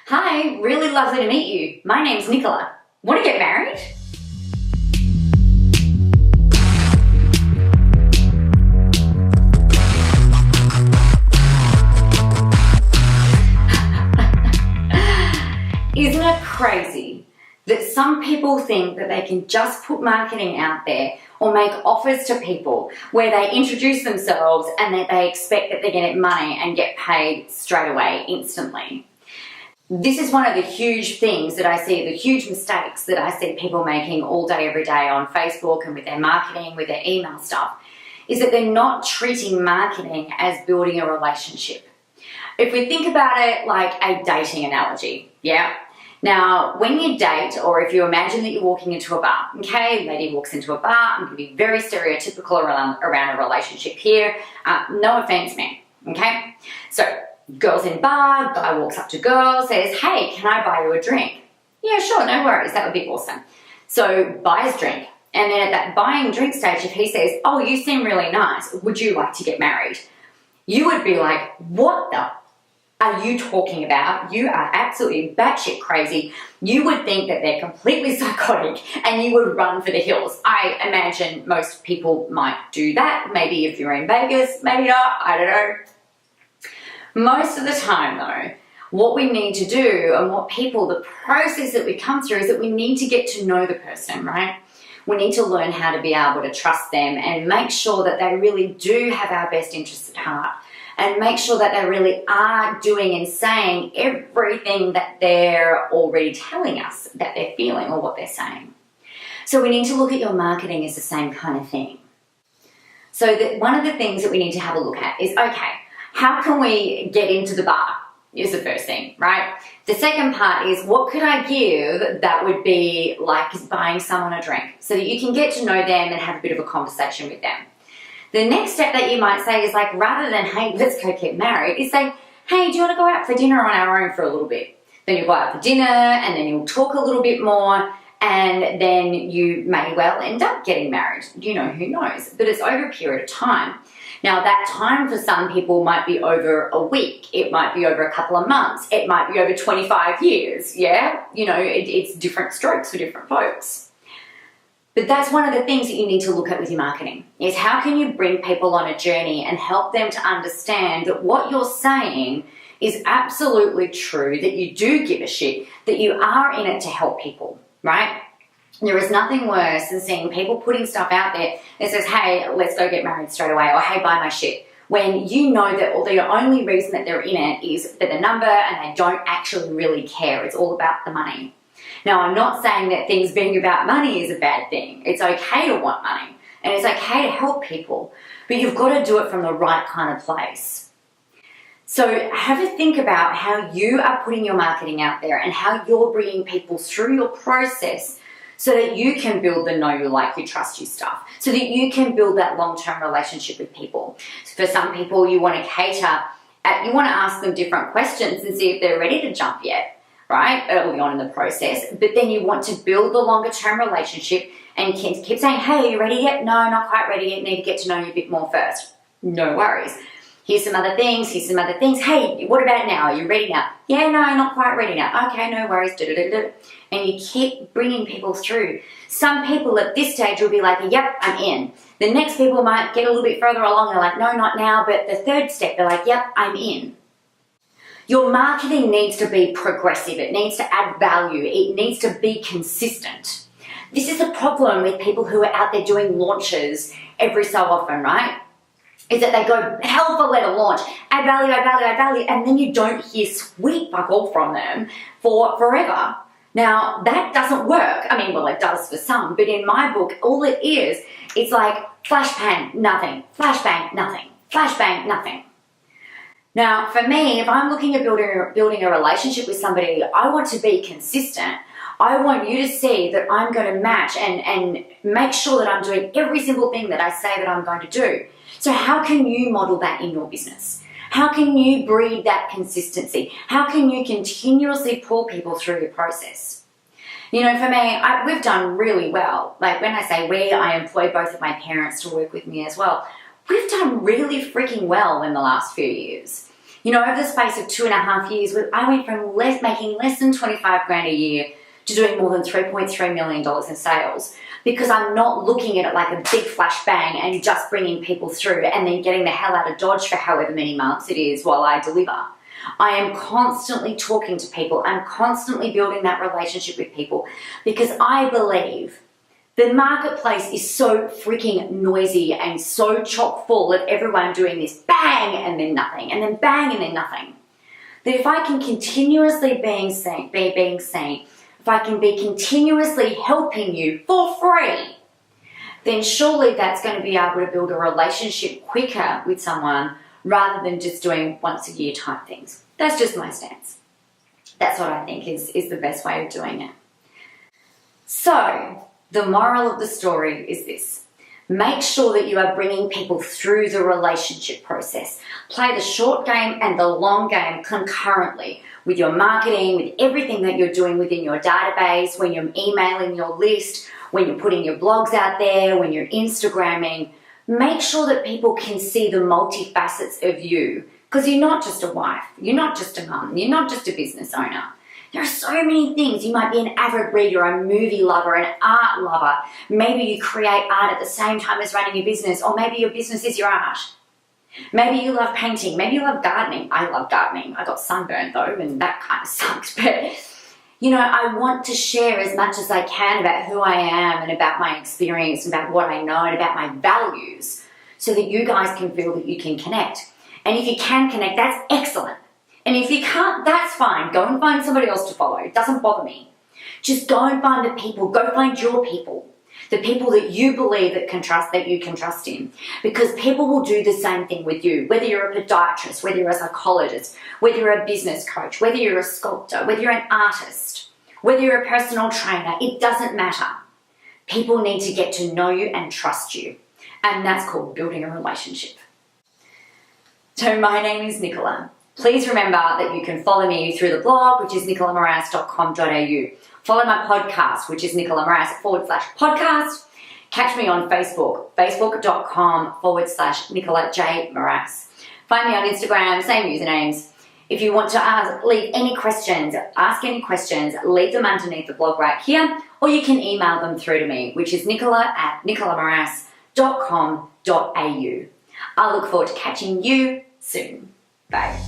Hi, really lovely to meet you. My name's Nicola. Want to get married? Isn't it crazy that some people think that they can just put marketing out there or make offers to people where they introduce themselves and that they expect that they're going to get money and get paid straight away, instantly? This is one of the huge things that I see, the huge mistakes that I see people making all day, every day on Facebook and with their marketing, with their email stuff, is that they're not treating marketing as building a relationship. If we think about it like a dating analogy, yeah? Now, when you date, or if you imagine that you're walking into a bar, okay, lady walks into a bar, I'm going to be very stereotypical around a relationship here. No offense, man, okay? So, girls in bar, guy walks up to girl, says, hey, can I buy you a drink? Yeah, sure, no worries, that would be awesome. So, buys drink. And then at that buying drink stage, if he says, oh, you seem really nice, would you like to get married? You would be like, what the are you talking about? You are absolutely batshit crazy. You would think that they're completely psychotic and you would run for the hills. I imagine most people might do that. Maybe if you're in Vegas, maybe not, I don't know. Most of the time though, what we need to do and the process that we come through is that we need to get to know the person, right? We need to learn how to be able to trust them and make sure that they really do have our best interests at heart. And make sure that they really are doing and saying everything that they're already telling us that they're feeling or what they're saying. So we need to look at your marketing as the same kind of thing. So one of the things that we need to have a look at is, okay, how can we get into the bar is the first thing, right? The second part is, what could I give that would be like buying someone a drink so that you can get to know them and have a bit of a conversation with them. The next step that you might say is like, rather than, hey, let's go get married, is say, hey, do you want to go out for dinner on our own for a little bit? Then you'll go out for dinner and then you'll talk a little bit more and then you may well end up getting married. You know, who knows? But it's over a period of time. Now, that time for some people might be over a week. It might be over a couple of months. It might be over 25 years, yeah? You know, it's different strokes for different folks. But that's one of the things that you need to look at with your marketing, is how can you bring people on a journey and help them to understand that what you're saying is absolutely true, that you do give a shit, that you are in it to help people, right? There is nothing worse than seeing people putting stuff out there that says, hey, let's go get married straight away, or hey, buy my shit, when you know that the only reason that they're in it is for the number and they don't actually really care. It's all about the money. Now, I'm not saying that things being about money is a bad thing. It's okay to want money and it's okay to help people, but you've got to do it from the right kind of place. So have a think about how you are putting your marketing out there and how you're bringing people through your process so that you can build the know, you, like, you, trust you stuff, so that you can build that long-term relationship with people. For some people, you want to you want to ask them different questions and see if they're ready to jump yet. Right, early on in the process, but then you want to build the longer term relationship and keep saying, hey, are you ready yet? No, not quite ready yet, need to get to know you a bit more first. No worries. Here's some other things, hey, what about now? Are you ready now? Yeah, no, not quite ready now. Okay, no worries. And you keep bringing people through. Some people at this stage will be like, yep, I'm in. The next people might get a little bit further along, they're like, no, not now, but the third step, they're like, yep, I'm in. Your marketing needs to be progressive. It needs to add value. It needs to be consistent. This is the problem with people who are out there doing launches every so often, right? Is that they go hell for leather launch, add value, and then you don't hear sweet fuck all from them for forever. Now, that doesn't work. I mean, well, it does for some, but in my book, all it is, it's like flash bang, nothing, flash bang, nothing, flash bang, nothing. Now, for me, if I'm looking at building a relationship with somebody, I want to be consistent. I want you to see that I'm going to match and make sure that I'm doing every single thing that I say that I'm going to do. So how can you model that in your business? How can you breed that consistency? How can you continuously pull people through your process? You know, for me, we've done really well. Like when I say we, I employ both of my parents to work with me as well. We've done really freaking well in the last few years. You know, over the space of 2.5 years, I went from making less than 25 grand a year to doing more than $3.3 million in sales, because I'm not looking at it like a big flash bang and just bringing people through and then getting the hell out of Dodge for however many months it is while I deliver. I am constantly talking to people. I'm constantly building that relationship with people, because I believe the marketplace is so freaking noisy and so chock full of everyone doing this bang and then nothing, and then bang and then nothing, that if I can continuously be being seen, if I can be continuously helping you for free, then surely that's going to be able to build a relationship quicker with someone rather than just doing once a year type things. That's just my stance. That's what I think is the best way of doing it. So, the moral of the story is this. Make sure that you are bringing people through the relationship process. Play the short game and the long game concurrently with your marketing, with everything that you're doing within your database, when you're emailing your list, when you're putting your blogs out there, when you're Instagramming. Make sure that people can see the multifacets of you, because you're not just a wife, you're not just a mum, you're not just a business owner. There are so many things. You might be an avid reader, a movie lover, an art lover. Maybe you create art at the same time as running your business, or maybe your business is your art. Maybe you love painting, maybe you love gardening. I love gardening. I got sunburned though, and that kind of sucks. But, you know, I want to share as much as I can about who I am and about my experience, and about what I know and about my values, so that you guys can feel that you can connect. And if you can connect, that's excellent. And if you can't, that's fine. Go and find somebody else to follow. It doesn't bother me. Just go and find the people. Go find your people. The people that you believe that you can trust in. Because people will do the same thing with you. Whether you're a podiatrist, whether you're a psychologist, whether you're a business coach, whether you're a sculptor, whether you're an artist, whether you're a personal trainer, it doesn't matter. People need to get to know you and trust you. And that's called building a relationship. So my name is Nicola. Please remember that you can follow me through the blog, which is nicolamoras.com.au. Follow my podcast, which is nicolamoras.com/podcast. Catch me on Facebook, facebook.com/Nicola J. Moras. Find me on Instagram, same usernames. If you want to leave any questions, ask any questions, leave them underneath the blog right here, or you can email them through to me, which is nicola@nicolamoras.com.au. I look forward to catching you soon. Bye.